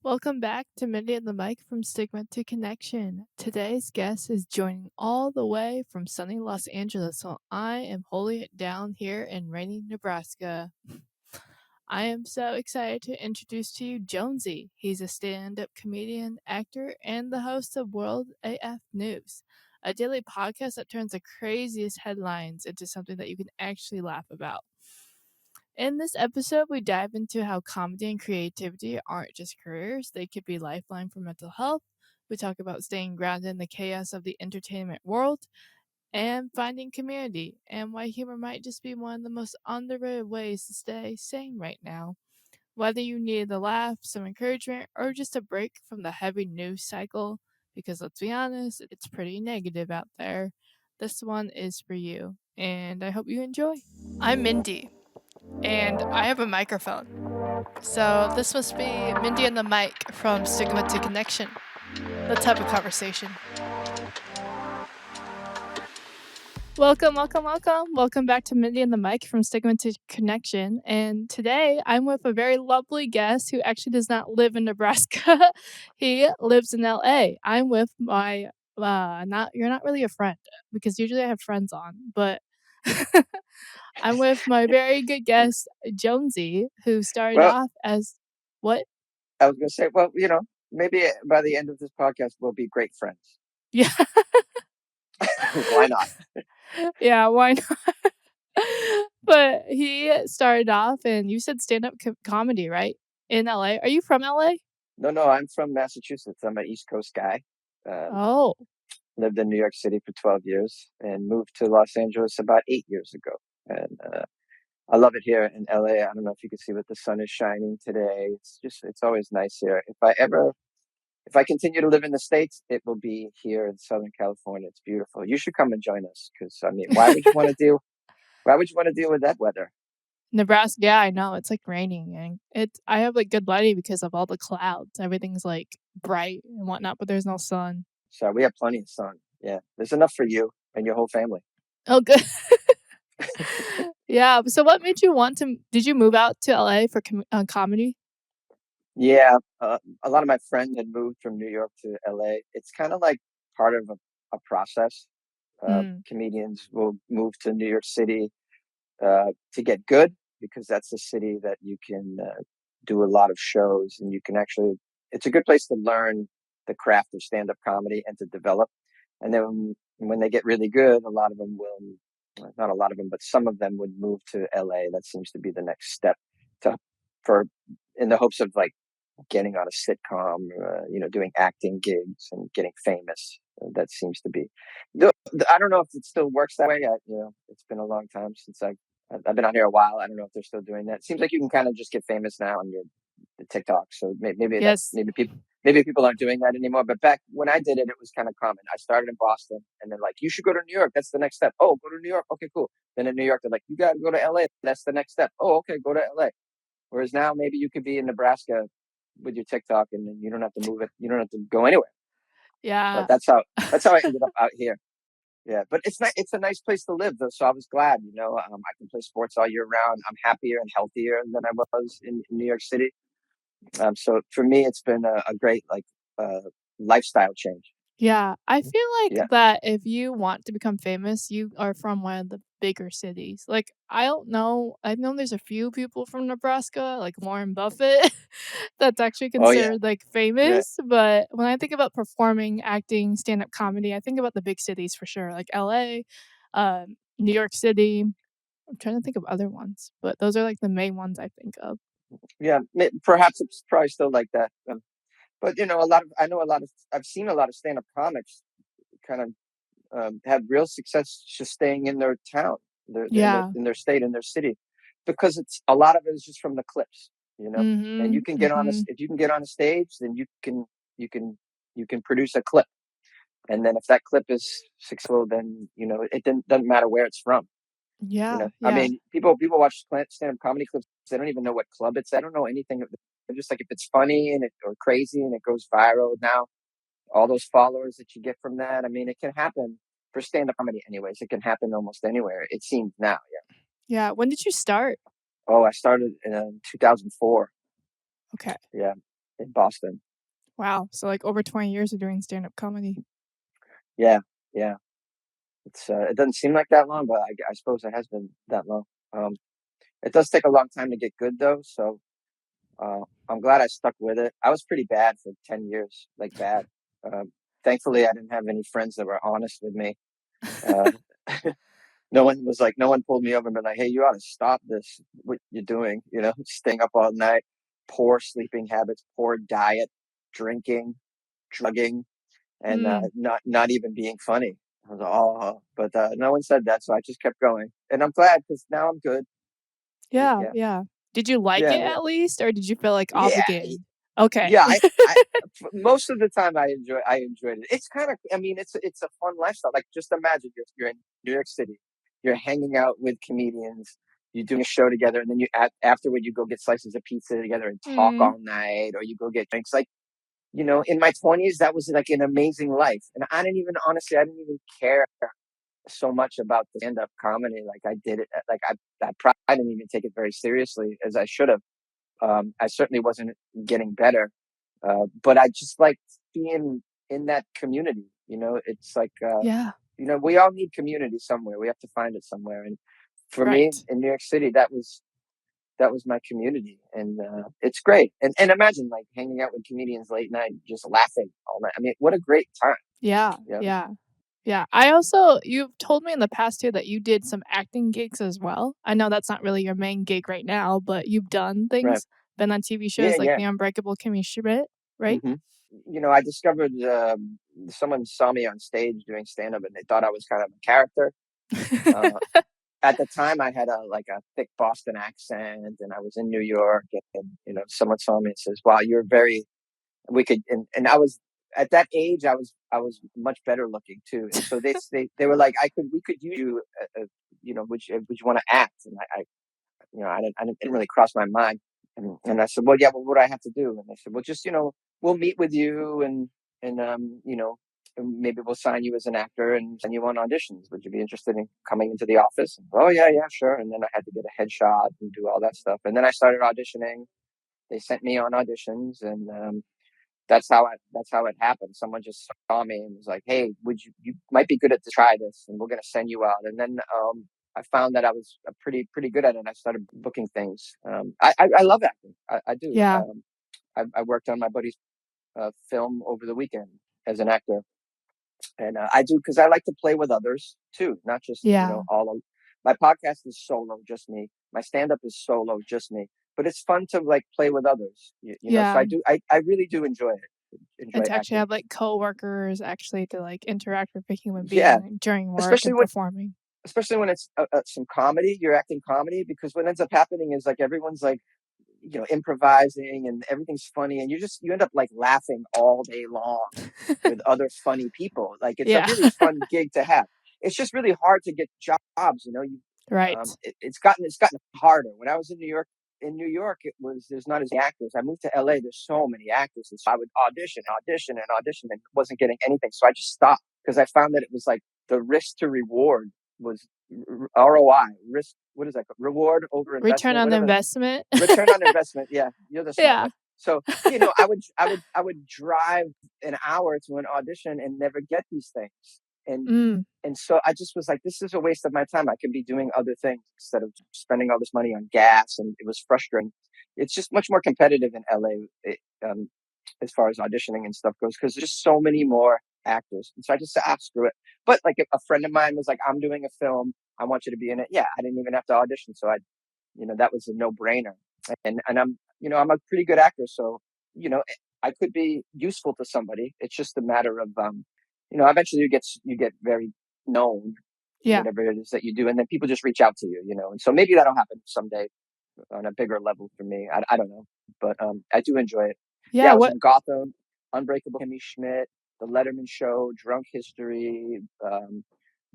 Welcome back to Mindi and the Mic from Stigma to Connection. Today's guest is joining all the way from sunny Los Angeles, while I am holding it down here in rainy Nebraska. I am so excited to introduce to you Jonesy. He's a stand-up comedian, actor, and the host of World AF News, a daily podcast that turns the craziest headlines into something that you can actually laugh about. In this episode, we dive into how comedy and creativity aren't just careers, they could be lifeline for mental health. We talk about staying grounded in the chaos of the entertainment world and finding community, and why humor might just be one of the most underrated ways to stay sane right now. Whether you need a laugh, some encouragement, or just a break from the heavy news cycle, because let's be honest, it's pretty negative out there, this one is for you, and I hope you enjoy. I'm Mindy, and I have a microphone. So this must be Mindi and the Mic from Stigma to Connection. Let's have a conversation. Welcome back to Mindi and the Mic from Stigma to Connection. And today I'm with a very lovely guest who actually does not live in Nebraska. He lives in LA. I'm with my you're not really a friend, because usually I have friends on, but I'm with my very good guest, Jonesy, who started Well, off as what? I was going to say, maybe by the end of this podcast, we'll be great friends. Yeah. Why not? Yeah, why not? But he started off, and you said stand-up comedy, right? In LA. Are you from LA? No, I'm from Massachusetts. I'm an East Coast guy. Um, Oh, Lived in New York City for 12 years and moved to Los Angeles about 8 years ago. And I love it here in LA. I don't know if you can see, but the sun is shining today. It's always nice here. If I continue to live in the States, it will be here in Southern California. It's beautiful. You should come and join us because, I mean, why would you want to deal with that weather? Nebraska. Yeah, I know. It's like raining, and I have like good lighting because of all the clouds. Everything's like bright and whatnot, but there's no sun. So we have plenty of sun. Yeah, there's enough for you and your whole family. Oh, good. Yeah. So, what made you want to? Did you move out to LA for comedy? Yeah, a lot of my friends had moved from New York to LA. It's kind of like part of a process. Mm, Comedians will move to New York City to get good because that's a city that you can do a lot of shows and you can actually. It's a good place to learn the craft of stand-up comedy and to develop. And then when they get really good, a lot of them will, not a lot of them, but some of them would move to LA. That seems to be the next step to, for, in the hopes of like getting on a sitcom, doing acting gigs and getting famous. That seems to be, I don't know if it still works that way. It's been a long time since I've been on here a while. I don't know if they're still doing that. It seems like you can kind of just get famous now on your the TikTok. So yes. maybe people aren't doing that anymore. But back when I did it, it was kind of common. I started in Boston, and then like you should go to New York. That's the next step. Oh, go to New York. Okay, cool. Then in New York, they're like, you got to go to LA. That's the next step. Oh, okay, go to LA. Whereas now maybe you could be in Nebraska with your TikTok, and then you don't have to move it. You don't have to go anywhere. But Yeah. that's how I ended up out here. Yeah, but it's a nice place to live, though. So I was glad, I can play sports all year round. I'm happier and healthier than I was in New York City. So for me, it's been a great uh, lifestyle change. Yeah, I feel like Yeah. that if you want to become famous, you are from one of the bigger cities. Like, I don't know, I know there's a few people from Nebraska, like Warren Buffett, that's actually Oh yeah. considered like Yeah. famous. But when I think about performing, acting, stand up comedy, I think about the big cities for sure, like LA, New York City. I'm trying to think of other ones, but those are like the main ones I think of. Yeah. Perhaps it's probably still like that. But I've seen a lot of stand-up comics kind of had real success just staying in their town, Yeah. in their state, in their city, because it's a lot of it is just from the clips, you know. And you Mhm. can get on a Mhm. if you can get on a stage, then you can you can produce a clip, and then if that clip is successful, then it doesn't matter where it's from. Yeah. I Yeah. mean, people watch stand-up comedy clips. They don't even know what club it's. I don't know anything. They're just like if it's funny or crazy and it goes viral now, all those followers that you get from that. I mean, it can happen for stand-up comedy anyways. It can happen almost anywhere. It seems now. Yeah. Yeah. When did you start? Oh, I started in 2004. Okay. Yeah. in Boston. Wow. So like over 20 years of doing stand-up comedy. Yeah, yeah. It doesn't seem like that long, but I suppose it has been that long. Um, it does take a long time to get good though, so I'm glad I stuck with it. I was pretty bad for 10 years, like bad. Thankfully, I didn't have any friends that were honest with me. Uh, no one pulled me over and been like, "Hey, you ought to stop this. What you're doing? You know, staying up all night, poor sleeping habits, poor diet, drinking, drugging, and Mm. not even being funny." I was like, oh, but no one said that, so I just kept going, and I'm glad because now I'm good. Yeah, Yeah, yeah. Did you like yeah, it yeah, at least, or did you feel like yeah, obligated? Okay. yeah. Most of the time I enjoyed it. It's kind of, I mean, it's a fun lifestyle. Like, just imagine you're in New York City, you're hanging out with comedians, you're doing a show together, and then afterward you go get slices of pizza together and talk Mm. all night, or you go get drinks. Like, in my 20s, that was like an amazing life, and I didn't even care so much about the stand-up comedy. Like, I did it, like I probably didn't even take it very seriously as I should have. I certainly wasn't getting better, but I just liked being in that community. It's like, Yeah. we all need community somewhere. We have to find it somewhere. And for me Right. in New York City, that was my community, and it's great. And imagine like hanging out with comedians late night, just laughing all night. I mean, what a great time. Yeah. Yeah, Yeah. Yeah. You've told me in the past too that you did some acting gigs as well. I know that's not really your main gig right now, but you've done right. things, been on TV Yeah, shows like yeah. The Unbreakable Kimmy Schmidt, right? hmm I discovered, someone saw me on stage doing stand up, and they thought I was kind of a character. Uh, at the time, I had a thick Boston accent, and I was in New York, and someone saw me and says, "Wow, you're very." We could, and I was at that age. I was much better looking too, and so they were like, we could use you. Would you want to act? And I didn't really cross my mind. And I said, well, yeah, well, what do I have to do? And they said, well, just, we'll meet with you, and maybe we'll sign you as an actor and send you on auditions. Would you be interested in coming into the office? And, oh, yeah, yeah, sure. And then I had to get a headshot and do all that stuff. And then I started auditioning. They sent me on auditions, and that's how it happened. Someone just saw me and was like, "Hey, you might be good at to try this, and we're going to send you out." And then I found that I was pretty good at it. I started booking things. I love acting. I do. Yeah. I worked on my buddy's film over the weekend as an actor, and I do because I like to play with others too, not just Yeah. all. My podcast is solo, just me. My stand up is solo, just me. But it's fun to like play with others, So Yeah. I do. I really do enjoy it. And Enjoy to actually acting. have like coworkers actually to like interact with a human Yeah, being during work especially and when performing. especially when it's some comedy. You're acting comedy, because what ends up happening is like everyone's like improvising, and everything's funny, and you end up like laughing all day long with other funny people. Like, it's a Yeah. really fun gig to have. It's just really hard to get jobs. Right. It's gotten harder. When I was in New York, there's not as many actors. I moved to LA. There's so many actors, and so I would audition, and wasn't getting anything. So I just stopped because I found that it was like the risk to reward was ROI, risk. What is that? Reward over Return investment, on the whatever. investment. Return on investment. Yeah, you're the smart Yeah. one. So I would drive an hour to an audition and never get these things, and Mm. and so I just was like, this is a waste of my time. I could be doing other things instead of spending all this money on gas, and it was frustrating. It's just much more competitive in LA, as far as auditioning and stuff goes, because there's just so many more actors. And so I just said, screw it. But like, if a friend of mine was like, I'm doing a film, I want you to be in it. Yeah, I didn't even have to audition, so that was a no brainer. And I'm a pretty good actor, so you know I could be useful to somebody. It's just a matter of eventually you get very known in Yeah. whatever it is that you do, and then people just reach out to you. And so maybe that'll happen someday on a bigger level for me. I don't know, but I do enjoy it. Yeah, Yeah. I was What in Gotham, Unbreakable Kimmy Schmidt, The Letterman Show, Drunk History,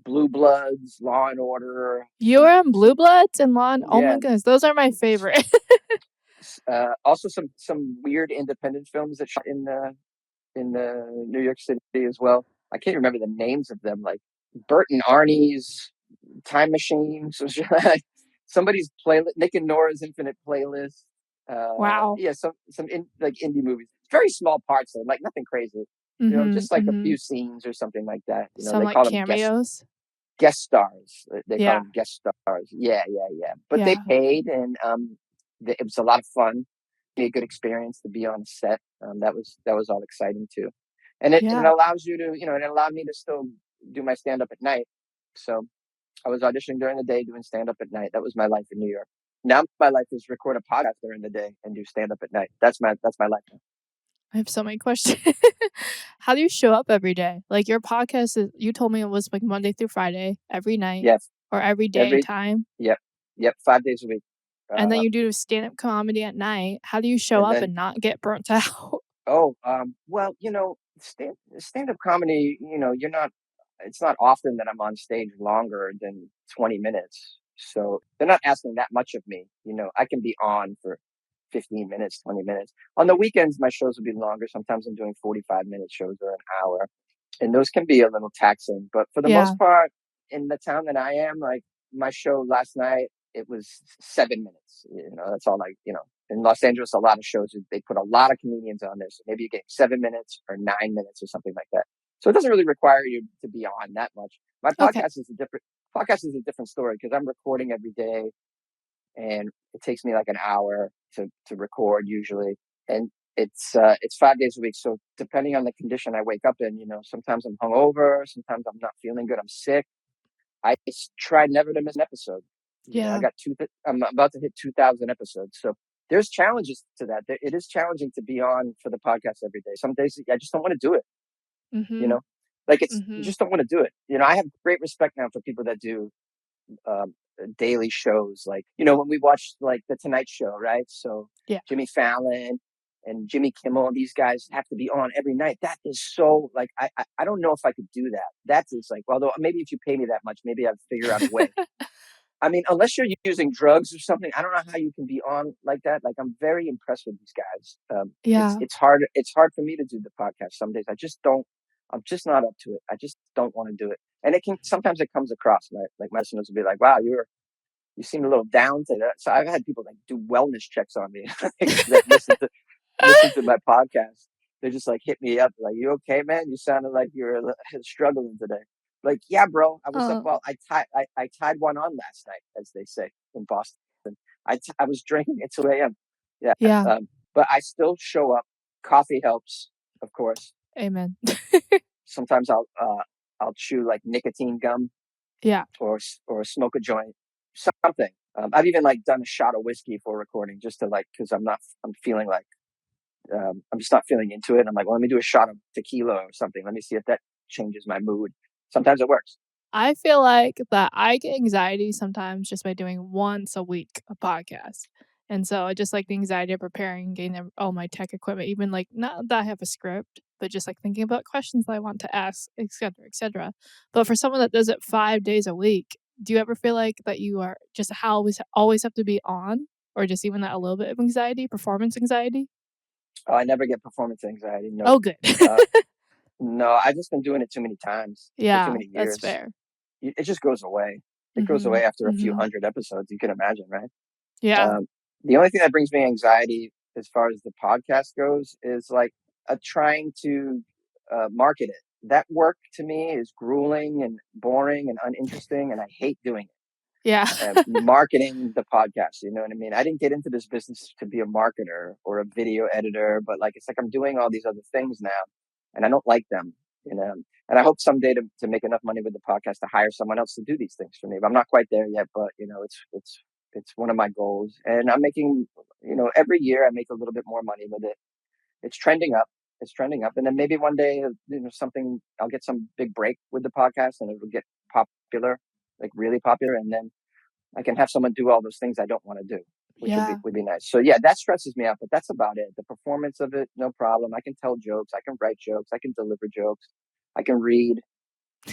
Blue Bloods, Law and Order, you were on Blue Bloods and Law and oh yeah, my goodness, those are my favorite. also some weird independent films that shot in New York City as well. I can't remember the names of them, like Bert and Arnie's Time Machine. So somebody's playlist, Nick and Nora's Infinite Playlist. Wow. Yeah, some like indie movies. very small parts, though, like nothing crazy. Mhm, Just like a mhm. few scenes or something like that. Some, They like, call them cameos? guest stars. They call Yeah, them guest stars. Yeah, yeah, yeah. But they yeah, paid, and it was a lot of fun. Be a good experience to be on set. That was all exciting too, and it yeah. allows you to, it allowed me to still do my stand up at night. So I was auditioning during the day, doing stand up at night. That was my life in New York. Now my life is record a podcast during the day and do stand up at night. That's my life now. I have so many questions. How do you show up every day? Like, your podcast is you told me it was, like, Monday through Friday, every night Yes, or every day every time, yep, yep, 5 days a week. and then Uh, you do stand-up comedy at night. How do you show and up then and not get burnt out? Oh, well, stand up comedy, you're not it's not often that I'm on stage longer than 20 minutes. So they're not asking that much of me. I can be on for 15 minutes, 20 minutes. On the weekends, my shows will be longer. Sometimes I'm doing 45-minute shows or an hour, and those can be a little taxing. But for the Yeah, most part, in the town that I am, like my show last night, it was 7 minutes. That's all in Los Angeles, a lot of shows, they put a lot of comedians on there. So maybe you get 7 minutes or 9 minutes or something like that. So it doesn't really require you to be on that much. My okay. podcast is a different story because I'm recording every day, and it takes me like an hour to record usually, and it's 5 days a week. So depending on the condition I wake up in, sometimes I'm hungover, sometimes I'm not feeling good, I'm sick. I try never to miss an episode. I Yeah, got I'm about to hit 2,000 episodes, so there's challenges to that. It is challenging to be on for the podcast every day. Some days I just don't want to do it. You mhm, know, like you mhm. just don't want to do it. I have great respect now for people that do daily shows. Like, when we watch like the Tonight Show, right? So Yeah, Jimmy Fallon and Jimmy Kimmel, these guys have to be on every night. That is so like I don't know if I could do that. That is like, although maybe if you pay me that much, maybe I'd figure out a way. I mean, unless you're using drugs or something, I don't know how you can be on like that. Like, I'm very impressed with these guys. It's yeah. it's hard. It's hard for me to do the podcast some days. I just don't. I'm just not up to it. I just don't want to do it. And sometimes it comes across like my listeners will be like, "Wow, you seem a little down today." So I've had people like do wellness checks on me that listen to my podcast. They just like hit me up like, "You okay, man? You sounded like you were struggling today." Like, yeah, bro, I was up. Oh, Well, I tied one on last night, as they say in Boston. I was drinking at 2 a.m. Yeah, yeah, but I still show up. Coffee helps, of course. amen. Sometimes I'll chew like nicotine gum Yeah, or smoke a joint, something. I've even like done a shot of whiskey for recording just to like because I'm feeling like I'm just not feeling into it. I'm like, well, let me do a shot of tequila or something. Let me see if that changes my mood. Sometimes it works. I feel like that I get anxiety sometimes just by doing once a week a podcast, and so I just like the anxiety of preparing, getting all my tech equipment, even, like, not that I have a script, but just, like, thinking about questions that I want to ask, etcetera, etcetera. But for someone that does it 5 days a week, do you ever feel like that you are just how always have to be on, or just even that a little bit of anxiety, performance anxiety? Oh, I never get performance anxiety. Nope. Oh, good. Uh, no, I've just been doing it too many times for too Yeah, many that's years. fair. It just goes away. It goes away Mhm, after a few mhm. hundred episodes. You can imagine, right? Yeah, Um, the only thing that brings me anxiety as far as the podcast goes is like trying to market it. That work to me is grueling and boring and uninteresting, and I hate doing yeah. it. Marketing the podcast, you know what I mean? I didn't get into this business to be a marketer or a video editor, but like it's like I'm doing all these other things now, and I don't like them, you know. And I hope someday to make enough money with the podcast to hire someone else to do these things for me. But I'm not quite there yet, but it's one of my goals, and I'm making, every year I make a little bit more money with it. It's trending up. It's trending up, and then maybe one day, something I'll get some big break with the podcast, and it'll get popular, like really popular, and then I can have someone do all those things I don't want to do, which would be Yeah. would be nice. So yeah, that stresses me out, but that's about it. The performance of it, no problem. I can tell jokes, I can write jokes, I can deliver jokes, I can read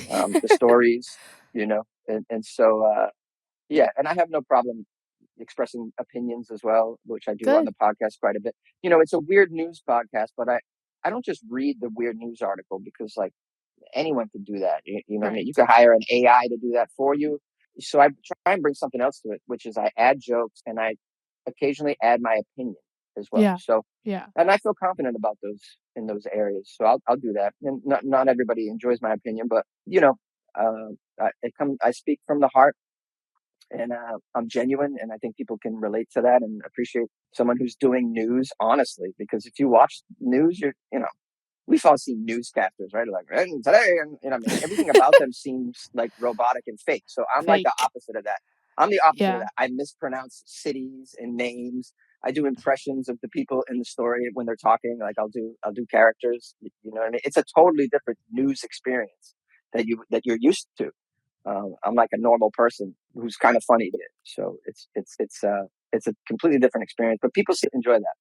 the stories, and so yeah, and I have no problem expressing opinions as well, which I do on Good. the podcast quite a bit. It's a weird news podcast, but I don't just read the weird news article because like anyone can do that. You know what I mean? You Right. can hire an AI to do that for you. So I try and bring something else to it, which is I add jokes and I occasionally add my opinion. as well. Yeah. So, Yeah. and I feel confident about those in those areas. So I'll do that. And not everybody enjoys my opinion, but I speak from the heart, and I'm genuine, and I think people can relate to that and appreciate someone who's doing news honestly. Because if you watch news, we've all seen newscasters, right? Like, and today, and I mean, everything about them seems like robotic and fake. So I'm like the Fake. opposite of that. I'm the opposite of Yeah. that. I mispronounce cities and names. I do impressions of the people in the story when they're talking. Like I'll do characters. You know what I mean? It's a totally different news experience that you're used to. I'm like a normal person who's kind of funny. So it's a completely different experience. But people enjoy that.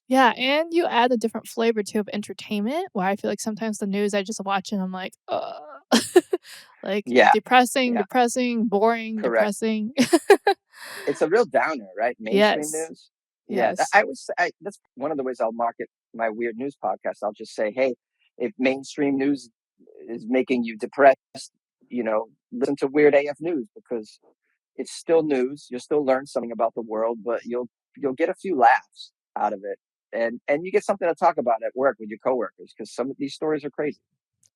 Yeah, and you add a different flavor too of entertainment, where I feel like sometimes the news I just watch and I'm like, "Ugh." Like, Yeah, depressing, yeah, depressing, boring, correct. depressing. It's a real downer, right? Mainstream Yes. news. Yeah, Yes. that's one of the ways I'll market my weird news podcast. I'll just say, hey, if mainstream news is making you depressed, listen to Weird AF News, because it's still news. You'll still learn something about the world, but you'll get a few laughs out of it, and you get something to talk about at work with your coworkers, because some of these stories are crazy.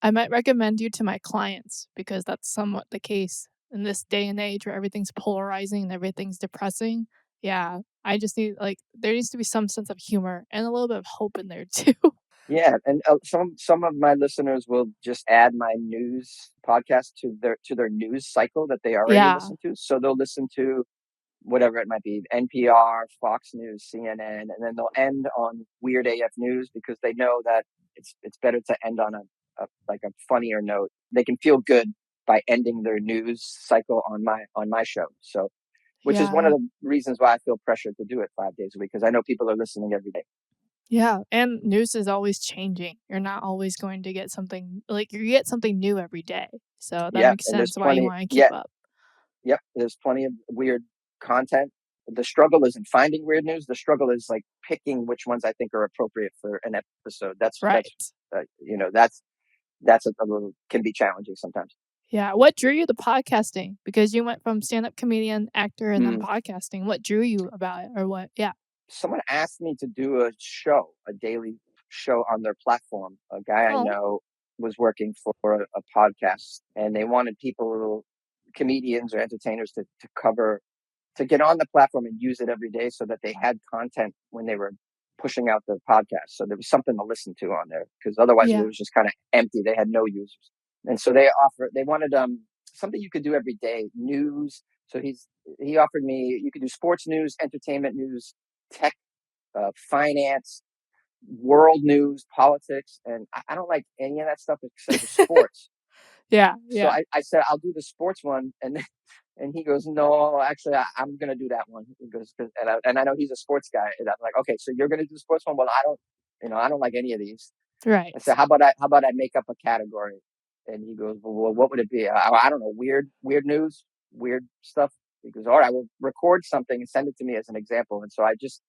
I might recommend you to my clients because that's somewhat the case in this day and age where everything's polarizing and everything's depressing. Yeah, I just need like there needs to be some sense of humor and a little bit of hope in there too. Yeah, and some of my listeners will just add my news podcast to their news cycle that they already Yeah, listen to. So they'll listen to whatever it might be, NPR, Fox News, CNN, and then they'll end on Weird AF News, because they know that it's better to end on a funnier note. They can feel good by ending their news cycle on my show. So, which is one of yeah, the reasons why I feel pressured to do it 5 days a week, because I know people are listening every day. yeah, and news is always changing. You're not always going to get something like you get something new every day. So that Yeah, makes and there's sense why you plenty. wanna keep Yeah, up. yep, there's plenty of weird content. The struggle isn't finding weird news. The struggle is like picking which ones I think are appropriate for an episode. Right. That's a little, can be challenging sometimes. Yeah, what drew you to podcasting? Because you went from stand-up comedian, actor, and then Mm. podcasting. What drew you about it or what? Yeah. Someone asked me to do a daily show on their platform. A guy I Oh, know was working for a podcast, and they wanted people, comedians or entertainers, to get on the platform and use it every day, so that they had content when they were pushing out the podcast. So there was something to listen to on there, because otherwise it yeah. was just kind of empty. They had no users. And so they wanted something you could do every day, news. So he offered me, you could do sports news, entertainment news, tech, finance, world news, politics. And I don't like any of that stuff except for sports. Yeah, So yeah. I said, I'll do the sports one. And he goes, no, actually, I'm going to do that one. He goes, and I know he's a sports guy. And I'm like, okay, so you're going to do the sports one? Well, I don't like any of these. I Right. said, how about I make up a category? And he goes, well, what would it be? I don't know, weird news, weird stuff. He goes, all right, well, record something and send it to me as an example. And so I just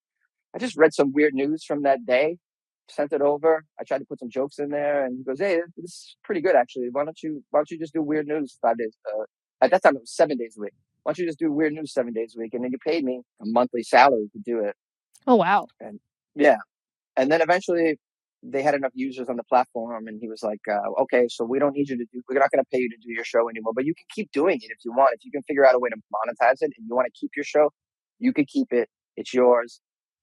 read some weird news from that day, sent it over. I tried to put some jokes in there, and he goes, "Hey, this is pretty good actually. Why don't you just do weird news 5 days?" At that time, it was 7 days a week. Why don't you just do weird news 7 days a week, and then you paid me a monthly salary to do it. Oh, wow. And yeah, and then eventually they had enough users on the platform, and he was like, "Okay, so we don't need you to do. We're not going to pay you to do your show anymore, but you can keep doing it if you want. If you can figure out a way to monetize it, and you want to keep your show, you could keep it. It's yours.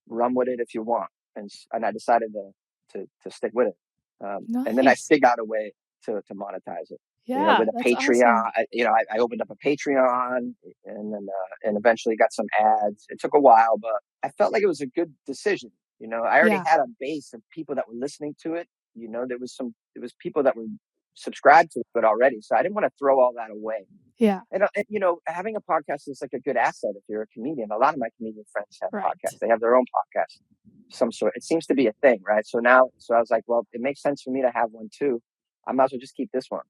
Run with it if you want." And I decided to stick with it. And then I Nice. figured out a way to monetize it. Yeah, With a that's Patreon. awesome. I opened up a Patreon, and eventually got some ads. It took a while, but I felt like it was a good decision. I already Yeah, had a base of people that were listening to it. There was people that were subscribed to it already, so I didn't want to throw all that away. yeah, And having a podcast is like a good asset if you're a comedian. A lot of my comedian friends have right. podcasts. They have their own podcast, some sort. It seems to be a thing, right? So I was like, well, it makes sense for me to have one too. I might as well just keep this one.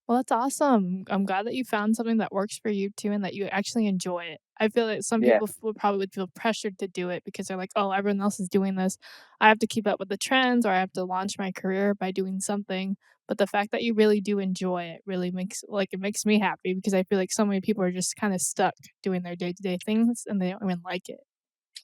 Well, that's awesome. I'm glad that you found something that works for you too and that you actually enjoy it. I feel like some Yeah, people would probably feel pressured to do it because they're like, "Oh, everyone else is doing this. I have to keep up with the trends or I have to launch my career by doing something." But the fact that you really do enjoy it really makes me happy because I feel like so many people are just kind of stuck doing their day-to-day things and they don't even like it.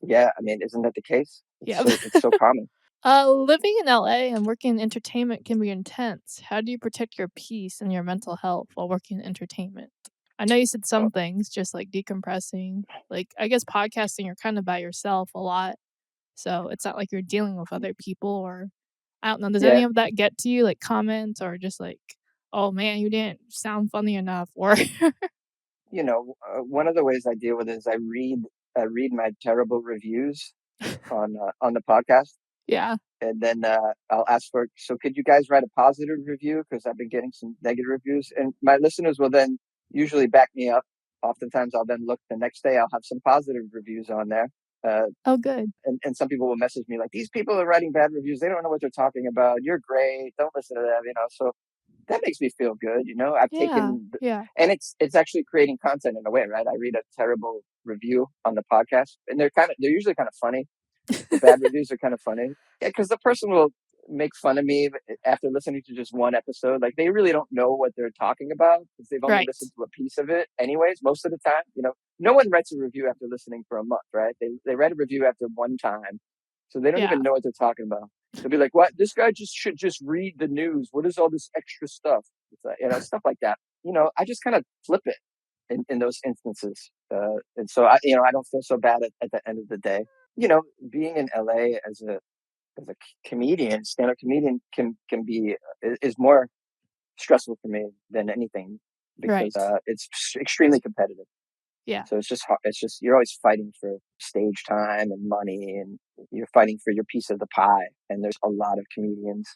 Yeah, I mean, isn't that the case? Yeah. It's so common. Living in LA and working in entertainment can be intense. How do you protect your peace and your mental health while working in entertainment? I know you said Oh, some things, just like decompressing. Like, I guess podcasting, you're kind of by yourself a lot. So it's not like you're dealing with other people or I don't know. Does yeah, any of that get to you, like comments or just like, oh man, you didn't sound funny enough? Or, one of the ways I deal with it is I read my terrible reviews on the podcast, yeah. and then I'll ask for. So, could you guys write a positive review? Because I've been getting some negative reviews, and my listeners will then usually back me up. Oftentimes, I'll then look the next day. I'll have some positive reviews on there, uh, Oh, good. and some people will message me like, "These people are writing bad reviews. They don't know what they're talking about. You're great. Don't listen to them." So that makes me feel good. I've Yeah. taken, Yeah. and it's actually creating content in a way, right? I read a terrible review on the podcast, and they're usually kind of funny. The bad reviews are kind of funny. Yeah, because the person will make fun of me after listening to just one episode. Like they really don't know what they're talking about because they've only Right. listened to a piece of it, anyways. Most of the time, no one writes a review after listening for a month, right? They write a review after one time, so they don't Yeah. even know what they're talking about. They'll be like, "What? This guy just should just read the news. What is all this extra stuff?" It's like, stuff like that. I just kind of flip it in those instances. And so I don't feel so bad at the end of the day. Being in LA as a comedian, stand-up comedian can be is more stressful for me than anything because Right. it's extremely competitive. Yeah. So it's just hard. It's just you're always fighting for stage time and money, and you're fighting for your piece of the pie. And there's a lot of comedians,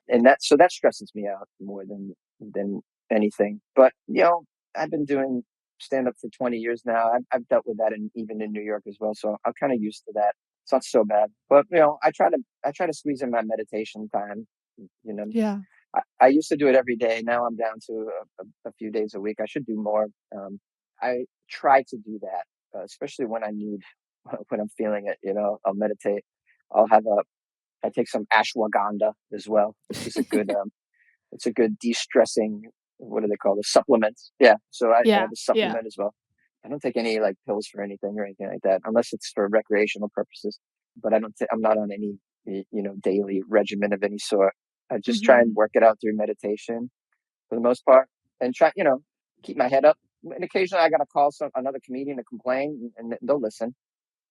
and that stresses me out more than anything. But I've been doing stand up for 20 years now. I've dealt with that, even in New York as well. So I'm kind of used to that. It's not so bad. But I try to squeeze in my meditation time. You know, Yeah. I used to do it every day. Now I'm down to a few days a week. I should do more. I try to do that, especially when I need, when I'm feeling it. I'll meditate. I'll have a. I take some ashwagandha as well, which is a good. It's a good de-stressing. What do they call the supplements? Yeah. So I Yeah. have a Yeah. supplement as well. I don't take any like pills for anything or anything like that, unless it's for recreational purposes. But I don't. I'm not on any daily regimen of any sort. I just try Mhm. and work it out through meditation for the most part, and try keep my head up. And occasionally, I got to call another comedian to complain, and they'll listen.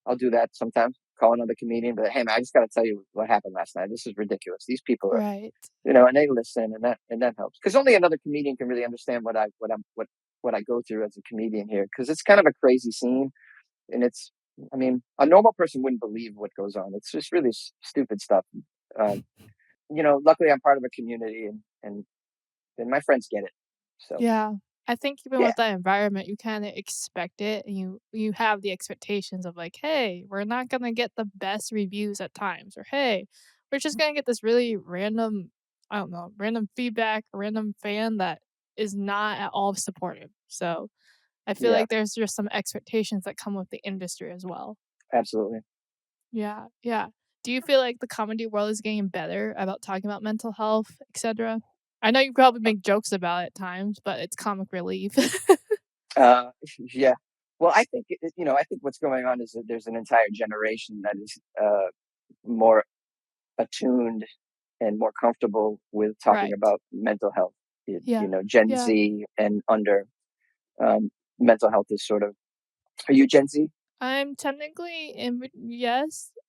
I'll do that sometimes. Call another comedian, but hey, man, I just got to tell you what happened last night. This is ridiculous. These people are, Right. and they listen, and that helps because only another comedian can really understand what I go through as a comedian here because it's kind of a crazy scene, and it's. I mean, a normal person wouldn't believe what goes on. It's just really stupid stuff. Uh, luckily, I'm part of a community, and my friends get it. So Yeah. I think even yeah, with that environment, you kinda expect it and you have the expectations of like, "Hey, we're not gonna get the best reviews at times," or, "Hey, we're just gonna get this really random, I don't know, random feedback, a random fan that is not at all supportive." So, I feel yeah, like there's just some expectations that come with the industry as well. absolutely. Yeah, yeah. Do you feel like the comedy world is getting better about talking about mental health, etcetera? I know you probably make jokes about it at times, but it's comic relief. Uh, yeah. Well, I think I think what's going on is that there's an entire generation that is more attuned and more comfortable with talking Right. about mental health. Yeah. Gen Yeah. Z and under, mental health is sort of. Are you Gen Z? Yes,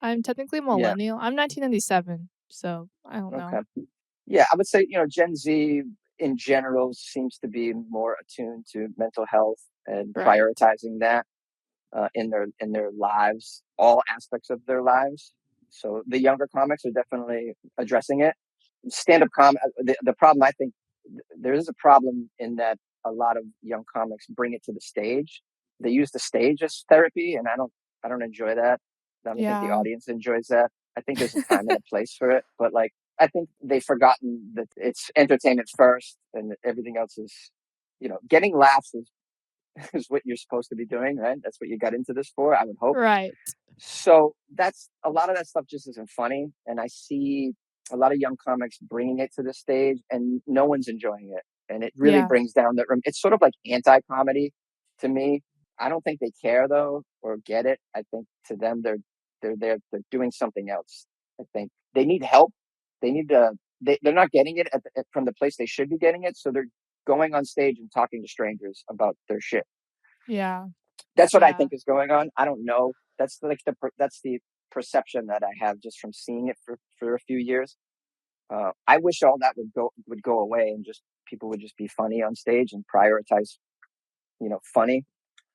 I'm technically Yeah. millennial. I'm 1997, so I don't Okay. know. Yeah, I would say Gen Z in general seems to be more attuned to mental health and Right. prioritizing that in their lives, all aspects of their lives. So the younger comics are definitely addressing it. Stand-up the problem I think there is a problem in that a lot of young comics bring it to the stage. They use the stage as therapy, and I don't enjoy that. I don't think the Yeah. audience enjoys that. I think there's a time and a place for it, but like I think they've forgotten that it's entertainment first, and everything else is, getting laughs is what you're supposed to be doing, right? That's what you got into this for, I would hope. Right. So that's a lot of that stuff just isn't funny, and I see a lot of young comics bringing it to the stage, and no one's enjoying it, and it really Yeah. brings down the room. It's sort of like anti-comedy to me. I don't think they care though or get it. I think to them They're doing something else. I think they need help. They need to. They're not getting it from the place they should be getting it, so they're going on stage and talking to strangers about their shit. Yeah. That's what I Yeah. think is going on. I don't know. That's the perception that I have just from seeing it for a few years. I wish all that would go away and just people would just be funny on stage and prioritize, funny.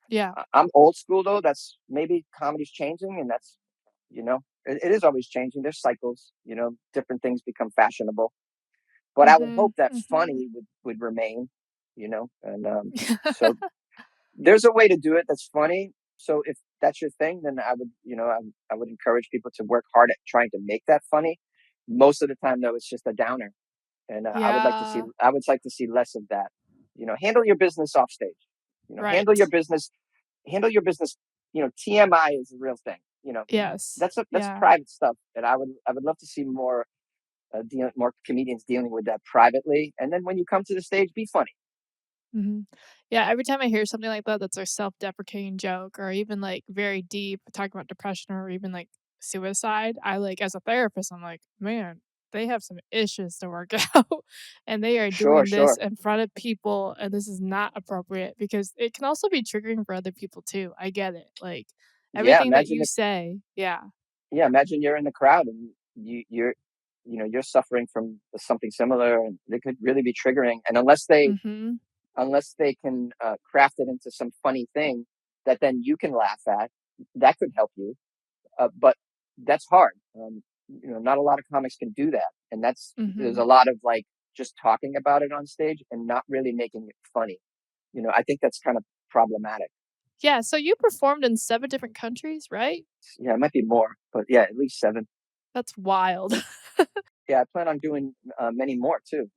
Yeah. I'm old school though. That's maybe comedy's changing, and that's it is always changing. There's cycles. Different things become fashionable. But I would Mhm. hope that Mhm. funny would remain. And so there's a way to do it that's funny. So if that's your thing, then I would encourage people to work hard at trying to make that funny. Most of the time, though, it's just a downer, and Yeah. I would like to see less of that. Handle your business off stage. Handle your Right. business. Handle your business. TMI is a real thing. Yes. That's Yeah. private stuff, and I would love to see more comedians dealing with that privately. And then when you come to the stage, be funny. Mhm. Yeah, every time I hear something like that that's a self-deprecating joke or even, like, very deep, talking about depression or even, like, suicide, I, like as a therapist, I'm like, "Man, they have some issues to work out, and they are Sure, doing this sure. in front of people, and this is not appropriate," because it can also be triggering for other people too, I get it, like, Yeah, everything that you say yeah. imagine you're in the crowd and you're suffering from something similar, and it could really be triggering. And Mhm. unless they can craft it into some funny thing that then you can laugh at, that could help you. But that's hard. Not a lot of comics can do that, and there's Mhm. a lot of like just talking about it on stage and not really making it funny. I think that's kind of problematic. Yeah, so you performed in 7 different countries, right? Yeah, it might be more, but yeah, at least 7. That's wild. Yeah, I plan on doing many more too.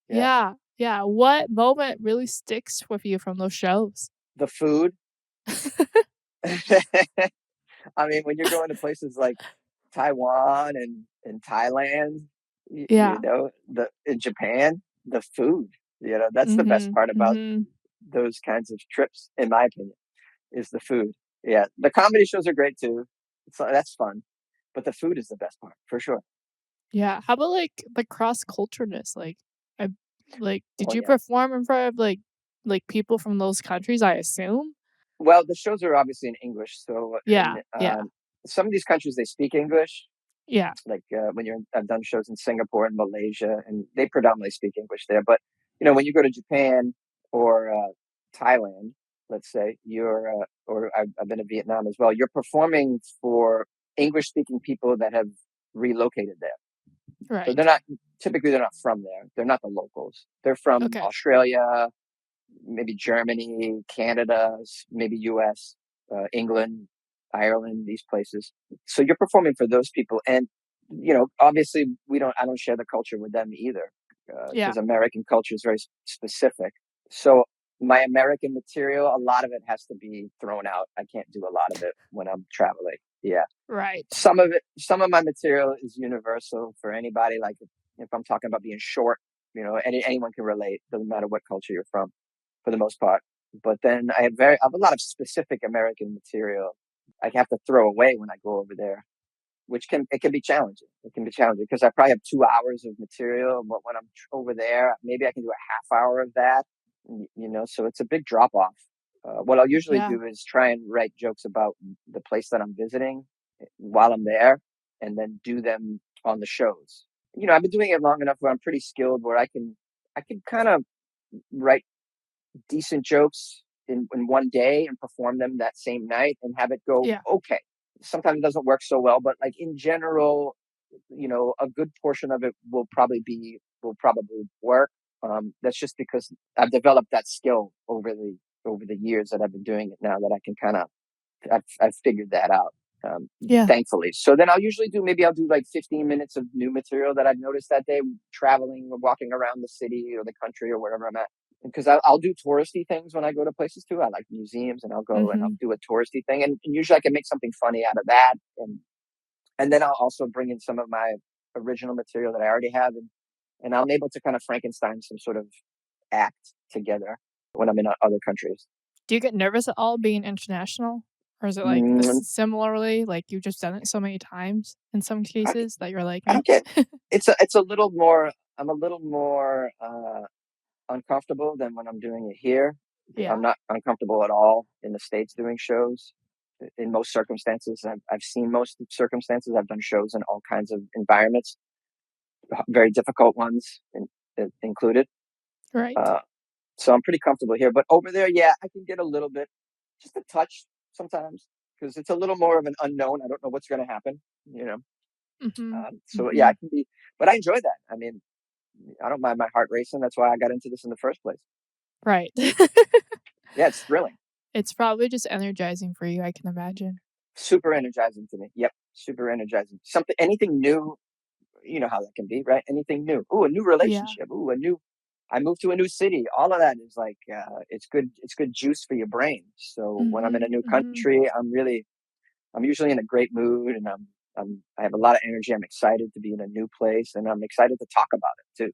Yeah, Yeah, yeah. What moment really sticks with you from those shows? the food. I mean, when you're going to places like Taiwan and Thailand, Yeah. the in Japan, the food. That's the best Mhm, part about mhm. those kinds of trips, in my opinion, is the food. Yeah, the comedy shows are great too. That's fun, but the food is the best part for sure. Yeah, how about, like, the cross-cultureness? I did Oh you yeah. perform in front of, like, people from those countries, I assume? Well, the shows are obviously in English, so Yeah, and yeah, some of these countries they speak English. yeah, Like I've done shows in Singapore and Malaysia, and they predominantly speak English there. But when you go to Japan or Thailand, let's say I've been to Vietnam as well. You're performing for English speaking people that have relocated there. So right. they're not from there. They're not the locals. They're from Okay. Australia, maybe Germany, Canada, maybe U.S., England, Ireland, these places. So you're performing for those people, and obviously I don't share the culture with them either, Yeah, because American culture is very specific. So my American material, a lot of it has to be thrown out. I can't do a lot of it when I'm traveling. Yeah, right. some of my material is universal for anybody. Like if I'm talking about being short, anyone can relate. Doesn't matter what culture you're from for the most part. But then I have a lot of specific American material I have to throw away when I go over there, which can be challenging. It can be challenging because I probably have 2 hours of material, but when I'm over there, maybe I can do a half hour of that. So it's a big drop off. What I'll usually Yeah, do is try and write jokes about the place that I'm visiting while I'm there, and then do them on the shows. I've been doing it long enough where I'm pretty skilled, where I can kind of write decent jokes in one day and perform them that same night and have it go yeah, okay. Sometimes it doesn't work so well, but like in general, a good portion of it will probably work. That's just because I've developed that skill over the years that I've been doing it now, that I can kind of I've figured that out. yeah, Thankfully. So then I'll do like 15 minutes of new material that I've noticed that day, traveling or walking around the city or the country or wherever I'm at. Because I'll do touristy things when I go to places too. I like museums, and I'll go and I'll mhm. do a touristy thing, and usually I can make something funny out of that, and then I'll also bring in some of my original material that I already have, and I'm able to kind of Frankenstein some sort of act together when I'm in other countries. Do you get nervous at all being international? Or is it like Mm, this similarly, like you've just done it so many times in some I, cases that you're like I me? don't get. It's a little more. I'm a little more uncomfortable than when I'm doing it here. I'm Yeah, not uncomfortable at all in the States doing shows. In most circumstances, I've seen most circumstances. I've done shows in all kinds of environments, very difficult ones included. right. Uh, so I'm pretty comfortable here. But over there, yeah, I can get a little bit, just a touch sometimes, because it's a little more of an unknown. I don't know what's going to happen, you know. Mhm, So yeah, I mhm. can be, but I enjoy that. I mean, I don't mind my heart racing. That's why I got into this in the first place. Right. Yeah, it's thrilling, It's probably just energizing for you, I can imagine. super energizing to me. Yep, super energizing. Something, anything new, you know how that can be, right? Anything new. Ooh, a new Yeah. relationship. Ooh, a new. I moved to a new city. All of that is like it's good. It's good juice for your brain. So when I'm in a Mhm, new mhm. country, I'm usually in a great mood, and I have a lot of energy. I'm excited to be in a new place, and I'm excited to talk about it too.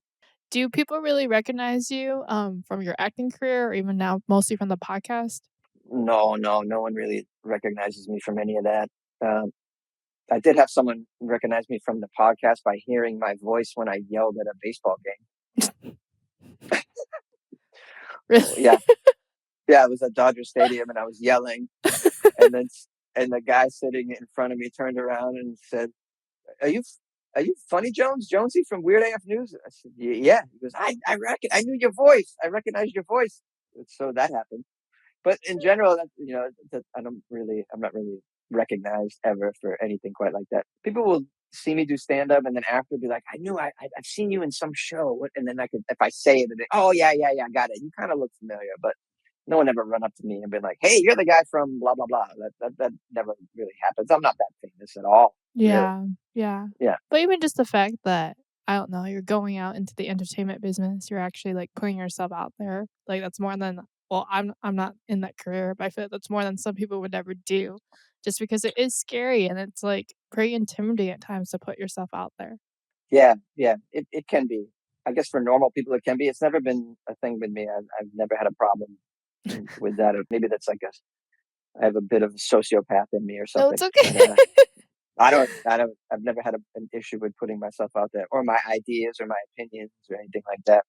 Do people really recognize you, from your acting career or even now mostly from the podcast? No, no, no one really recognizes me from any of that. Um, I did have someone recognize me from the podcast by hearing my voice when I yelled at a baseball game. Oh, Really? yeah, yeah, it was at Dodger Stadium, and I was yelling, and then and the guy sitting in front of me turned around and said, "Are you are you Funny Jones, Jonsey from Weird AF News?" I said, "Yeah." He goes, I knew your voice. I recognized your voice." So that happened. But in general, I'm not really recognized ever for anything quite like that. People will see me do stand up and then after be like, I've seen you in some show. And then if I say it, oh, yeah, yeah, yeah, I got it. You kind of look familiar, but no one ever run up to me and be like, hey, you're the guy from blah, blah, blah. That never really happens. I'm not that famous at all, really. Yeah, yeah. Yeah. But even just the fact that, I don't know, you're going out into the entertainment business, you're actually, like, putting yourself out there, like, that's more than well, I'm not in that career, but I feel like that's more than some people would ever do, just because it is scary and it's, like, pretty intimidating at times to put yourself out there. Yeah. Yeah. It can be. I guess for normal people, it can be. It's never been a thing with me. I've never had a problem with that. Or maybe that's like I have a bit of a sociopath in me or No, something. it's okay. But I've never had an issue with putting myself out there or my ideas or my opinions or anything like that.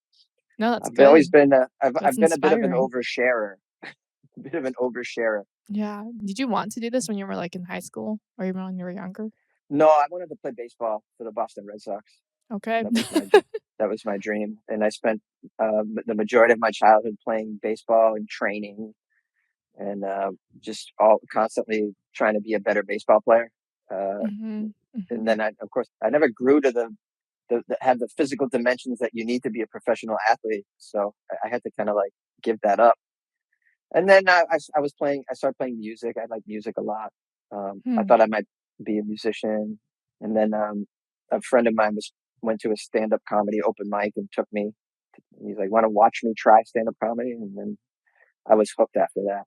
No, that's Always good. been That's I've been a bit of an inspiring. oversharer, a bit of an oversharer. Yeah. Did you want to do this when you were, like, in high school or even when you were younger? No, I wanted to play baseball for the Boston Red Sox. Okay. That was my that was my dream, and I spent the majority of my childhood playing baseball and training, and just all constantly trying to be a better baseball player. Uh, Mhm, and mhm. then of course, I never grew to have the physical dimensions that you need to be a professional athlete. So I had to kind of like give that up. And then I was playing. I started playing music. I like music a lot. I Hmm. thought I might be a musician. And then a friend of mine went to a stand up comedy open mic and took me. He's like, "Want to watch me try stand up comedy?" And then I was hooked after that.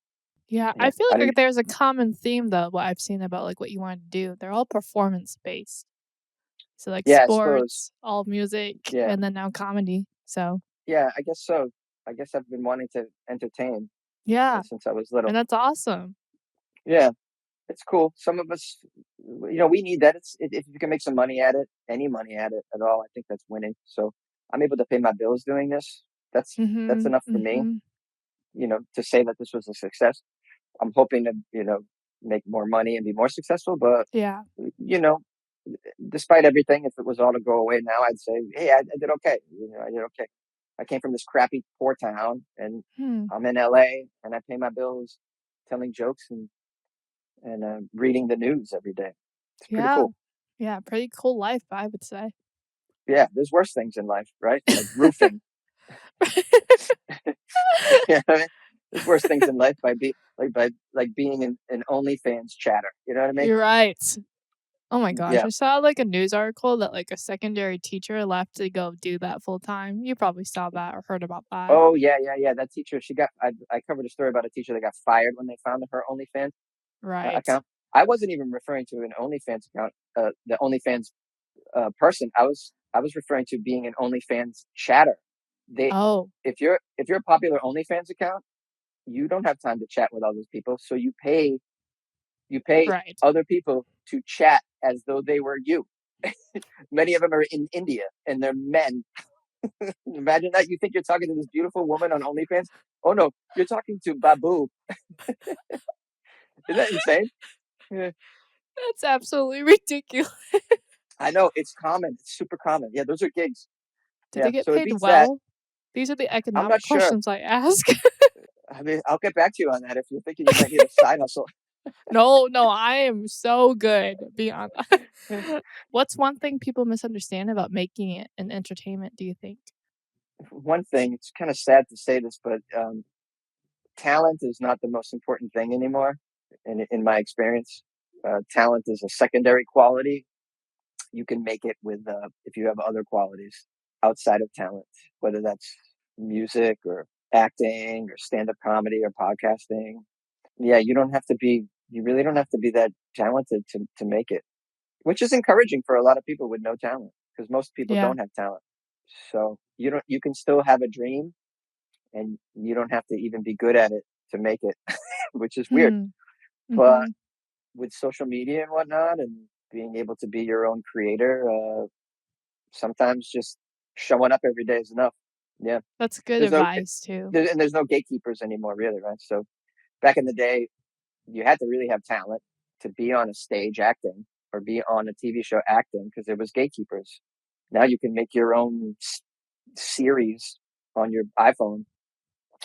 Yeah, Yeah, I feel I like didn't. there's a common theme though, what I've seen about, like, what you wanna do. They're all performance based. So, like, Yeah, I suppose. sports, all music, Yeah, and then now comedy. So, yeah, I guess so. I guess I've been wanting to entertain yeah, since I was and little. that's awesome. Yeah, it's cool. Some of us, we need that. If you can make some money at it, any money at it at all, I think that's winning. So I'm able to pay my bills doing this. That's Mhm, enough for me, mhm. to say that this was a success. I'm hoping to, make more money and be more successful. But Yeah. you know, despite everything, if it was all to go away now, I'd say, hey, I did okay. I did okay. I came from this crappy poor town, and Hmm. I'm in LA, and I pay my bills, telling jokes and reading the news every day. It's pretty Yeah. cool. Yeah, pretty cool life, I would say. Yeah, there's worse things in life, right? Like roofing. You know what I mean? There's worse things in life by being an OnlyFans chatter. You know what I mean? You're right. Oh my gosh, Yeah. I saw, like, a news article that, like, a secondary teacher left to go do that full time. You probably saw that or heard about that. Oh yeah, yeah, yeah. That teacher, I covered a story about a teacher that got fired when they found her OnlyFans Right. account. I wasn't even referring to an OnlyFans account, the OnlyFans person. I was referring to being an OnlyFans chatter. They, Oh. if you're a popular OnlyFans account, you don't have time to chat with all those people, so you pay You pay Right. other people to chat as though they were you. Many of them are in India and they're men. Imagine that. You think you're talking to this beautiful woman on OnlyFans. Oh no, you're talking to Babu. Isn't that insane? Yeah. That's absolutely ridiculous. I know, it's common. It's super common. Yeah, those are gigs. Do Yeah, they get so it paid beats that. well? These are the I'm economic not sure. questions I ask. I mean, I'll get back to you on that if you're thinking you might need a side hustle. No, no, I am so good. Be honest. What's one thing people misunderstand about making it an entertainment, do you think? One thing, it's kind of sad to say this, but talent is not the most important thing anymore. In my experience, talent is a secondary quality. You can make it with if you have other qualities outside of talent, whether that's music or acting or stand-up comedy or podcasting. Yeah, you don't have to be. You really don't have to be that talented to make it, which is encouraging for a lot of people with no talent because most people Yeah. don't have talent. So you don't. You can still have a dream, and you don't have to even be good at it to make it, which is weird. Hmm. But Mhm. with social media and whatnot, and being able to be your own creator, sometimes just showing up every day is enough. Yeah, That's good there's no advice too. and there's no gatekeepers anymore, really, right? So back in the day, you had to really have talent to be on a stage acting or be on a TV show acting because there was gatekeepers. Now you can make your own series on your iPhone,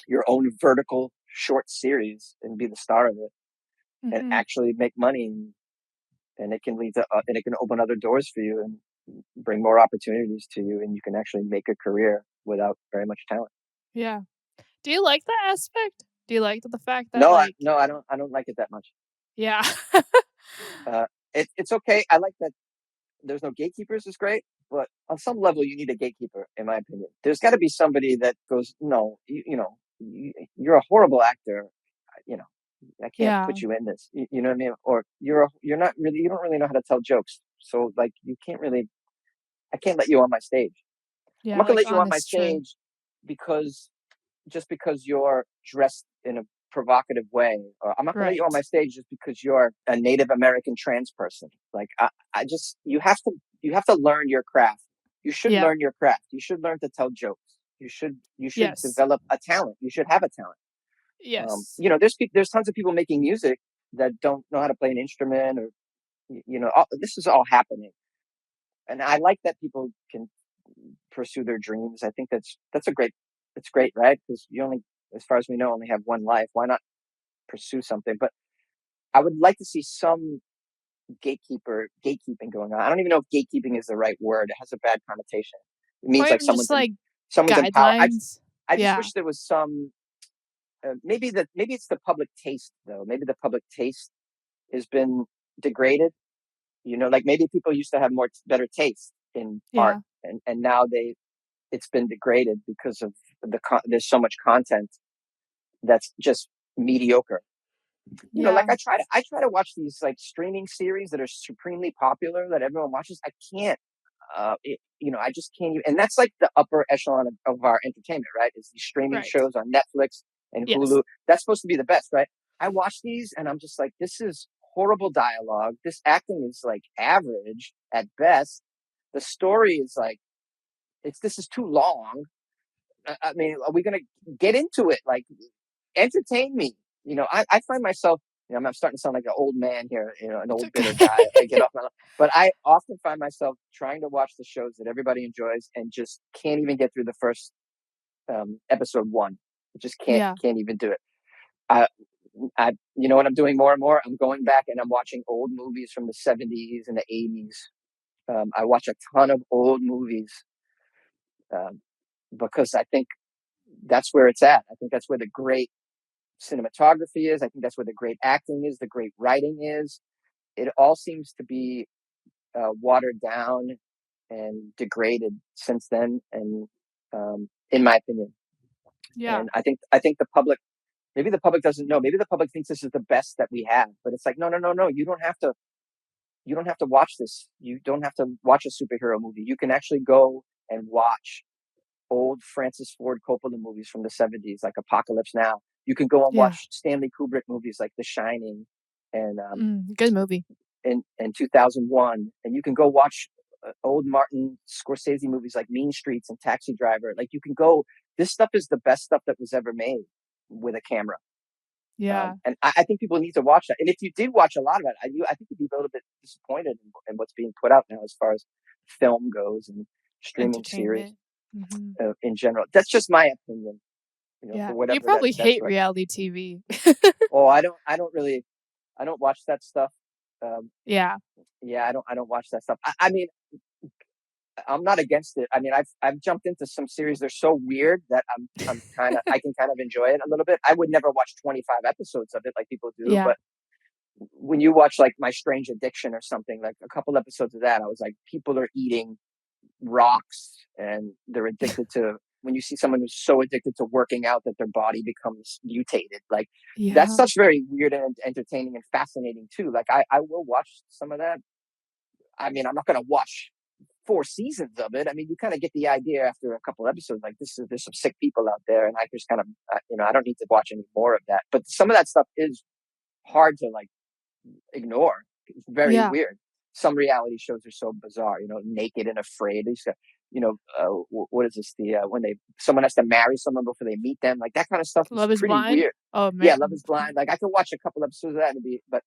your own vertical short series, and be the star of it, and Mhm. actually make money. And it can lead to and it can open other doors for you and bring more opportunities to you, and you can actually make a career without very much talent. Yeah. Do you like that aspect? Do you like the fact that, like No, I don't like it that much. yeah. Uh, it's okay. I like that there's no gatekeepers is great, but on some level you need a gatekeeper, in my opinion. There's got to be somebody that goes, no, you're a horrible actor. You know, I can't Yeah. put you in this. You know what I mean? Or you're not really, you don't really know how to tell jokes. So like, you can't really, I can't let you on my stage. I'm Yeah, not gonna like, let you on my honest truth. stage because just because you're dressed in a provocative way, or I'm not gonna let you on my Right. stage just because you're a Native American trans person. Like I just you have to learn your craft. You should Yeah. learn your craft. You should learn to tell jokes. You should Yes. develop a talent. You should have a talent. Yes. There's tons of people making music that don't know how to play an instrument, or this is all happening, and I like that people can pursue their dreams. I think that's a great, it's great, right? Because you only, as far as we know, only have one life. Why not pursue something? But I would like to see some gatekeeping going on. I don't even know if gatekeeping is the right word. It has a bad connotation. It Or means like even just, like, someone's in power. guidelines. I just Yeah. wish there was some. Maybe it's the public taste though. Maybe the public taste has been degraded. Like maybe people used to have better taste in art, Yeah. and now it's been degraded because of there's so much content that's just mediocre. Like Yeah. I try to watch these like streaming series that are supremely popular that everyone watches. I can't. I just can't. And that's like the upper echelon of our entertainment, right? Is these streaming Right. shows on Netflix and Yes. Hulu. That's supposed to be the best, right? I watch these and I'm just like, this is horrible dialogue. This acting is like average at best. The story is like, this is too long. I mean, are we going to get into it? Like, entertain me. I find myself, I'm starting to sound like an old man here, an It's old bitter guy. okay. I get off my, but I often find myself trying to watch the shows that everybody enjoys and just can't even get through the first episode one. Just can't Yeah. can't even do it. I, you know what I'm doing more and more? I'm going back and I'm watching old movies from the 70s and the 80s. I watch a ton of old movies um, because I think that's where it's at. I think that's where the great cinematography is. I think that's where the great acting is, the great writing is. It all seems to be watered down and degraded since then, and in my opinion. Yeah. And I think the public, maybe the public doesn't know. Maybe the public thinks this is the best that we have, but it's like, no, no, no, no. You don't have to. You don't have to watch this. You don't have to watch a superhero movie. You can actually go and watch old Francis Ford Coppola movies from the 70s, like Apocalypse Now. You can go and Yeah. watch Stanley Kubrick movies like The Shining. and Good movie. in 2001, and you can go watch old Martin Scorsese movies like Mean Streets and Taxi Driver. Like you can go, this stuff is the best stuff that was ever made with a camera. Yeah, And I think people need to watch that. And if you did watch a lot of it, I think you'd be a little bit disappointed in what's being put out now as far as film goes and streaming series entertainment. Hmm. in general. That's just my opinion, Yeah, for you whatever probably that's hate worth. reality TV. Oh, I don't really, I don't watch that stuff. Um, Yeah, yeah, I don't watch that stuff. I mean, I'm not against it. I mean, I've jumped into some series. They're so weird that I'm kind of, I can kind of enjoy it a little bit. I would never watch 25 episodes of it like people do, yeah, but when you watch like My Strange Addiction or something, like a couple episodes of that, I was like, people are eating rocks and they're addicted to. When you see someone who's so addicted to working out that their body becomes mutated, like that's yeah, such very weird and entertaining and fascinating too. Like I will watch some of that. I mean, I'm not going to watch 4 seasons of it. I mean, you kind of get the idea after a couple episodes. Like there's some sick people out there, and I just kind of, I don't need to watch any more of that. But some of that stuff is hard to like ignore. It's very yeah. weird. Some reality shows are so bizarre. Naked and Afraid. What is this? The when they someone has to marry someone before they meet them. Like that kind of stuff is Love is pretty Blind. weird. Oh Yeah, man, Love Is Blind. Like I could watch a couple episodes of that and be, but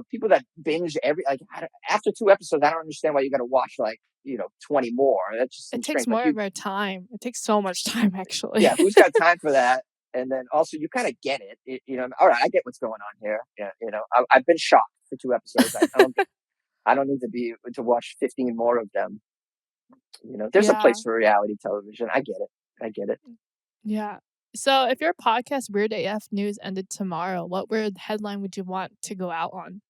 people that binge every like after 2 episodes, I don't understand why you got to watch like 20 more. That just it seems takes strange. Like more of our time. It takes so much time, actually. yeah, who's got time for that? And then also you kind of get it. All right, I get what's going on here. Yeah, I've been shocked for 2 episodes. I don't need to watch 15 more of them. There's a Yeah, place for reality television. I get it. I get it. yeah. So, if your podcast Weird AF News ended tomorrow, what weird headline would you want to go out on?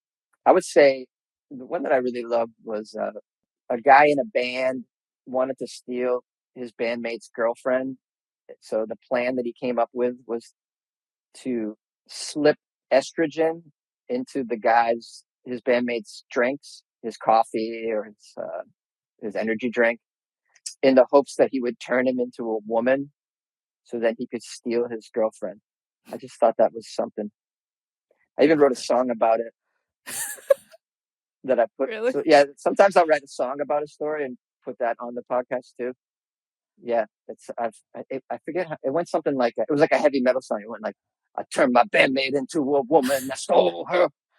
I would say the one that I really loved was a guy in a band wanted to steal his bandmate's girlfriend. So the plan that he came up with was to slip estrogen into his bandmate's drinks, his coffee or his energy drink, in the hopes that he would turn him into a woman, so that he could steal his girlfriend. I just thought that was something. I even wrote a song about it that I put. Really? So yeah, sometimes I'll write a song about a story and put that on the podcast too. Yeah, I forget how, it went something like it was like a heavy metal song. It went like, I turned my bandmate into a woman, I stole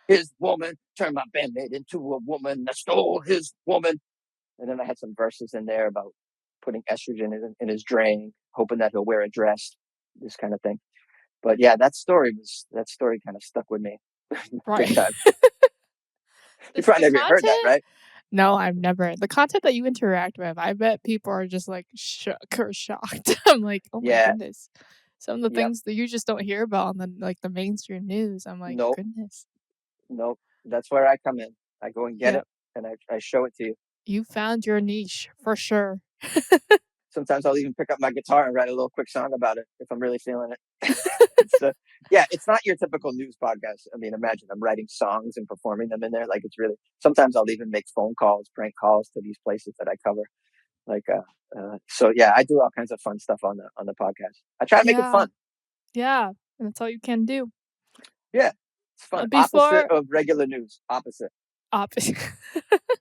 his woman, turned my bandmate into a woman, I stole his woman. And then I had some verses in there about putting estrogen in his drink, hoping that he'll wear a dress, this kind of thing. But yeah, that story kind of stuck with me big Right. time. You The probably never heard that, content? right? No, I've never. The content that you interact with, I bet people are just like shook or shocked. I'm like, oh my Yeah. goodness. Some of the Yep. things that you just don't hear about on the mainstream news. I'm like, Nope. goodness. Nope. That's where I come in. I go and get it Yep. and I show it to you. You found your niche for sure. Sometimes I'll even pick up my guitar and write a little quick song about it if I'm really feeling it. Yeah, it's not your typical news podcast. I mean, imagine I'm writing songs and performing them in there. Like it's really, sometimes I'll even make phone calls, prank calls to these places that I cover. Like, so yeah, I do all kinds of fun stuff on the podcast. I try to make it Yeah. fun. Yeah. And that's all you can do. Yeah, it's fun. Opposite Before of regular news. Opposite. opposite.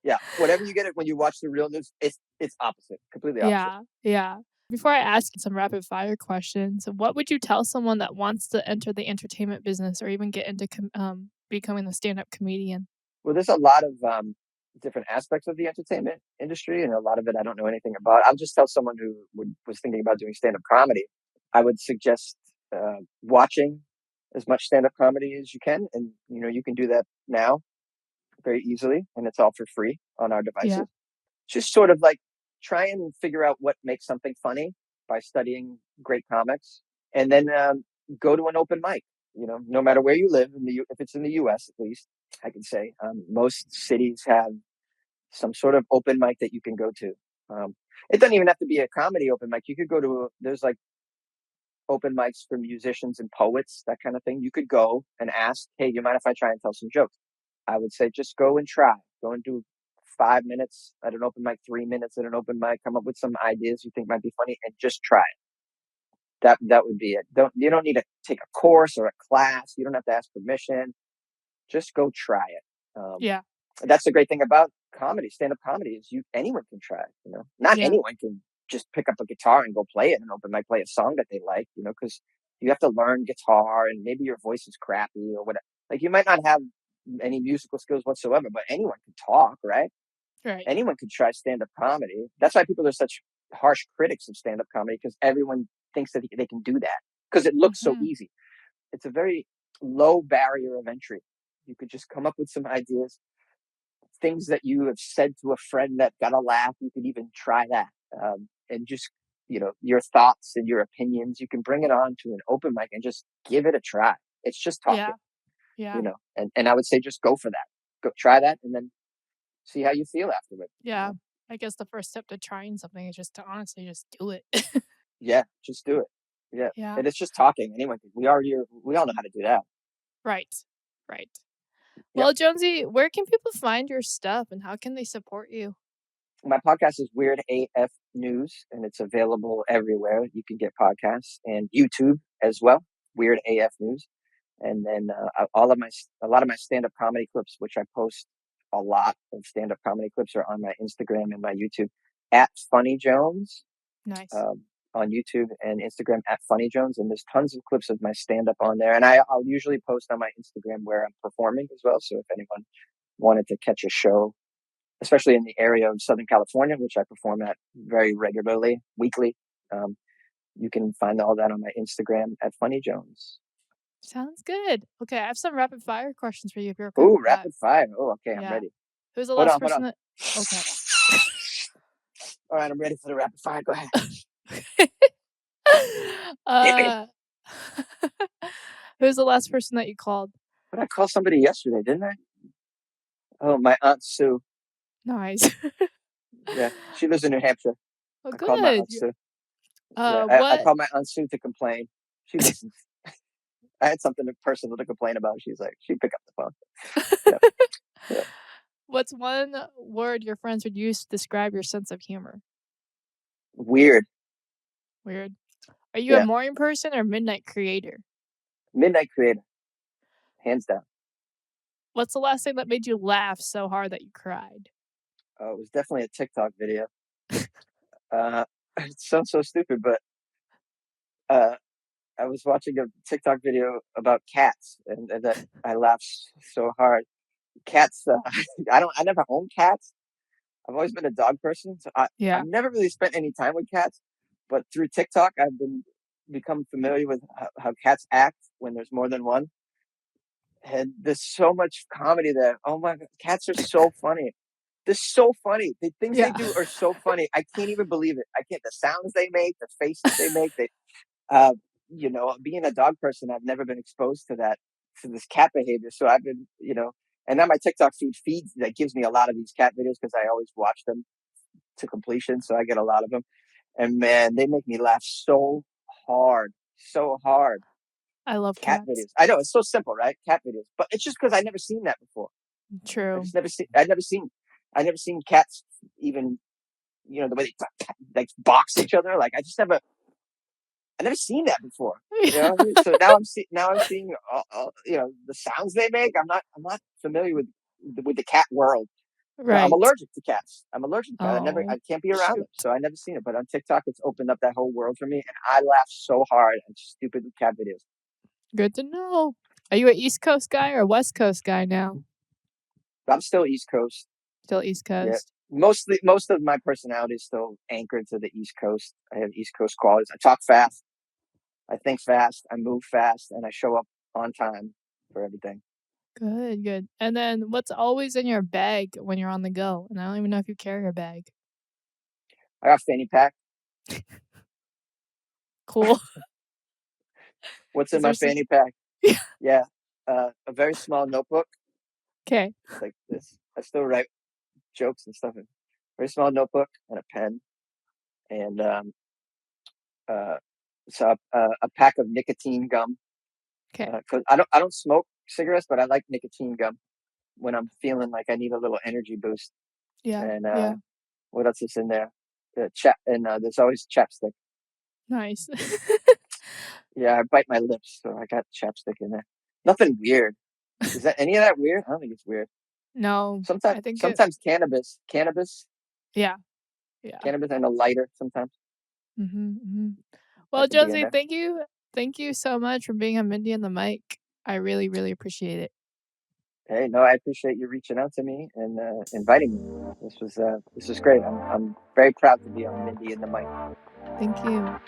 Yeah, whatever you get it when you watch the real news, it's opposite, completely opposite. Yeah. Yeah. Before I ask you some rapid fire questions, what would you tell someone that wants to enter the entertainment business or even get into becoming a stand up comedian? Well, there's a lot of different aspects of the entertainment industry, and a lot of it I don't know anything about. I'll just tell someone who was thinking about doing stand up comedy. I would suggest watching as much stand up comedy as you can, and you can do that now very easily, and it's all for free on our Yeah. devices. Just sort of like try and figure out what makes something funny by studying great comics, and then go to an open mic. No matter where you live if it's in the U.S. at least, I can say most cities have some sort of open mic that you can go to. Um, it doesn't even have to be a comedy open mic. You could go to there's like open mics for musicians and poets, that kind of thing. You could go and ask, hey, you mind if I try and tell some jokes? I would say just go and try. Go and do 5 minutes at an open mic, 3 minutes at an open mic. Come up with some ideas you think might be funny, and just try it. That would be it. You don't need to take a course or a class. You don't have to ask permission. just go try it. Yeah. That's the great thing about comedy, stand-up comedy, is anyone can try it. Not Yeah. anyone can just pick up a guitar and go play it and open mic play a song that they like. Because you have to learn guitar and maybe your voice is crappy or whatever. Like you might not have any musical skills whatsoever, but anyone can talk, right? Right. Anyone can try stand-up comedy. That's why people are such harsh critics of stand-up comedy, because everyone thinks that they can do that because it looks so Hmm. easy. It's a very low barrier of entry. You could just come up with some ideas, things that you have said to a friend that got a laugh. You could even try that, and just your thoughts and your opinions. You can bring it on to an open mic and just give it a try. It's just talking, Yeah. Yeah. and I would say just go for that. Go try that, and then see how you feel afterward. Yeah. I guess the first step to trying something is just to honestly just do it. Yeah, just do it. Yeah, Yeah. and it's just talking. Anyone, we all know how to do that. Right. Right. Yep. Well, Jonesy, where can people find your stuff and how can they support you? My podcast is Weird AF News, and it's available everywhere you can get podcasts, and YouTube as well. Weird AF News, and then a lot of my stand up comedy clips, which I post a lot of stand up comedy clips, are on my Instagram and my YouTube at Funny Jones, Nice. um, on YouTube and Instagram at Funny Jones, and there's tons of clips of my stand up on there, and I'll usually post on my Instagram where I'm performing as well. So if anyone wanted to catch a show, especially in the area of Southern California, which I perform at very regularly, weekly. Um, you can find all that on my Instagram at Funny Jones. Sounds good. Okay, I have some rapid fire questions for you if you're okay Ooh, with that. rapid fire. Oh, okay, I'm Yeah. ready. Who's the Hold last on, hold person on. that okay. All right, I'm ready for the rapid fire. Go ahead. Hit me. uh Who's the last person that you called? But I called somebody yesterday, didn't I? Oh, my Aunt Sue. Nice. Yeah, she lives in New Hampshire. Well, I called my good. Aunt Sue. Yeah, I What called my Aunt Sue to complain. She listens. I had something personal to complain about. She's like, she'd pick up the phone. Yep, yep. what's one word your friends would use to describe your sense of humor? Weird. Weird. Are you a Yeah, morning person or midnight creator? Midnight Creator, hands down. What's the last thing that made you laugh so hard that you cried? It was definitely a TikTok video. Uh, it sounds so stupid, but uh, I was watching a TikTok video about cats, and that I laughed so hard. Cats. I never owned cats. I've always been a dog person, so I've Yeah. never really spent any time with cats. But through TikTok, I've become familiar with how cats act when there's more than one, and there's so much comedy there. Oh my god, cats are so funny. They're so funny. The things they Yeah. do are so funny. I can't even believe it. I can't. The sounds they make, the faces they make. Uh, being a dog person, I've never been exposed to this cat behavior. So I've been, and now my TikTok feeds that gives me a lot of these cat videos because I always watch them to completion. So I get a lot of them, and man, they make me laugh so hard. I love Cat cats. videos. I know it's so simple, right? Cat videos, but it's just because I never seen that before. I True. just never seen. I never seen cats even. The way they like box each other. Like I never seen that before. You Yeah. know, so now I'm seeing the sounds they make. I'm not familiar with the cat world. I'm Right. allergic to cats. I'm allergic to cats. Oh, I can't be around them, shoot. so I never seen it. But on TikTok, it's opened up that whole world for me, and I laugh so hard at stupid cat videos. Good to know. Are you a East Coast guy or a West Coast guy now? But I'm still East Coast. Still East Yeah, Coast. most of my personality is still anchored to the East Coast. I have East Coast qualities. I talk fast. I think fast. I move fast, and I show up on time for everything. Good, good. And then what's always in your bag when you're on the go? And I don't even know if you carry a bag. I got fanny pack. Cool. What's in Is there my some fanny pack? Yeah, a very small notebook Okay. like this. I still write jokes and stuff. Very small notebook and a pen, and uh, a pack of nicotine gum. Okay. Because I don't smoke cigarettes, but I like nicotine gum when I'm feeling like I need a little energy boost. Yeah, And yeah. what else is in there? There's always chapstick. Nice. Yeah, I bite my lips, so I got chapstick in there. Nothing weird. Is that any of that weird? I don't think it's weird. No, Sometimes, I think it. sometimes Yeah, yeah. cannabis, and a lighter. Sometimes Well, that can be in Josie, there. thank you so much for being on Mindy and the mic. I really, really appreciate it. Hey, no, I appreciate you reaching out to me and inviting me. This was great. I'm very proud to be on Mindy and the Mic. Thank you.